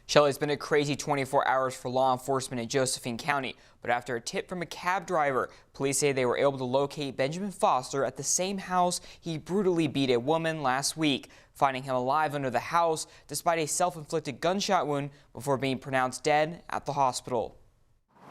Shelley, it's been a crazy 24 hours for law enforcement in Josephine County, but after a tip from a cab driver, police say they were able to locate Benjamin Foster at the same house he brutally beat a woman last week, finding him alive under the house despite a self-inflicted gunshot wound before being pronounced dead at the hospital.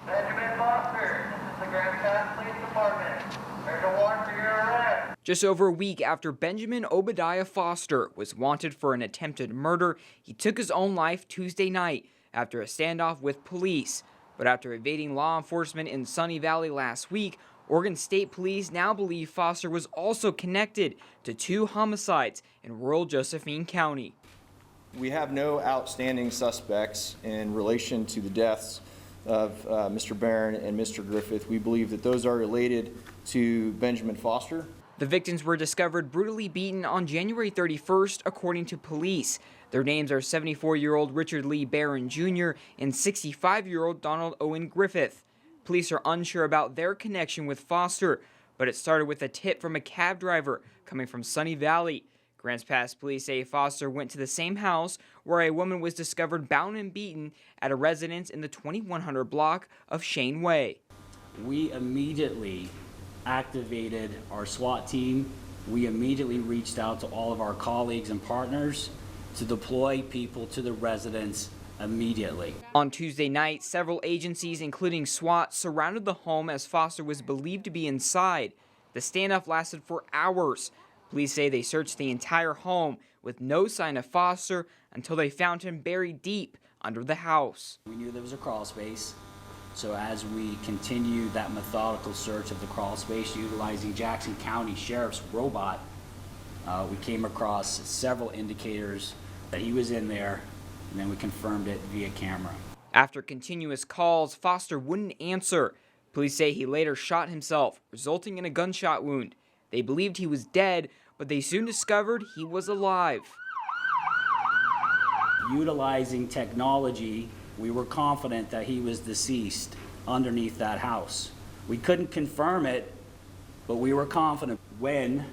Benjamin Foster, this is the Grand Pass Police Department. There's a warrant for your arrest. Just over a week after Benjamin Obadiah Foster was wanted for an attempted murder, he took his own life Tuesday night after a standoff with police. But after evading law enforcement in Sunny Valley last week, Oregon State Police now believe Foster was also connected to 2 homicides in rural Josephine County. We have no outstanding suspects in relation to the deaths of Mr. Barron and Mr. Griffith. We believe that those are related to Benjamin Foster. The victims were discovered brutally beaten on January 31st, according to police. Their names are 74-year-old Richard Lee Barron Jr. and 65-year-old Donald Owen Griffith. Police are unsure about their connection with Foster, but it started with a tip from a cab driver coming from Sunny Valley. Grants Pass police say Foster went to the same house where a woman was discovered bound and beaten at a residence in the 2100 block of Shane Way. We immediately activated our SWAT team. We immediately reached out to all of our colleagues and partners to deploy people to the residence immediately. On Tuesday night, several agencies, including SWAT, surrounded the home as Foster was believed to be inside. The standoff lasted for hours. Police say they searched the entire home with no sign of Foster until they found him buried deep under the house. We knew there was a crawl space, so as we continued that methodical search of the crawl space utilizing Jackson County Sheriff's robot, we came across several indicators that he was in there, and then we confirmed it via camera. After continuous calls, Foster wouldn't answer. Police say he later shot himself, resulting in a gunshot wound. They believed he was dead, but they soon discovered he was alive. Utilizing technology, we were confident that he was deceased underneath that house. We couldn't confirm it, but we were confident when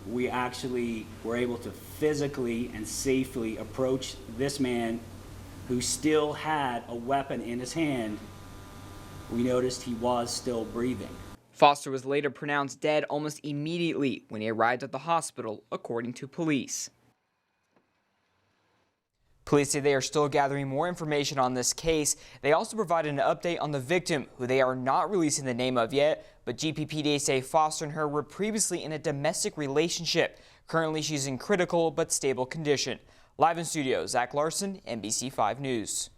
we actually were able to physically and safely approach this man who still had a weapon in his hand. We noticed he was still breathing. Foster was later pronounced dead almost immediately when he arrived at the hospital, according to police. Police say they are still gathering more information on this case. They also provided an update on the victim, who they are not releasing the name of yet, but GPPD say Foster and her were previously in a domestic relationship. Currently, she's in critical but stable condition. Live in studio, Zach Larson, NBC5 News.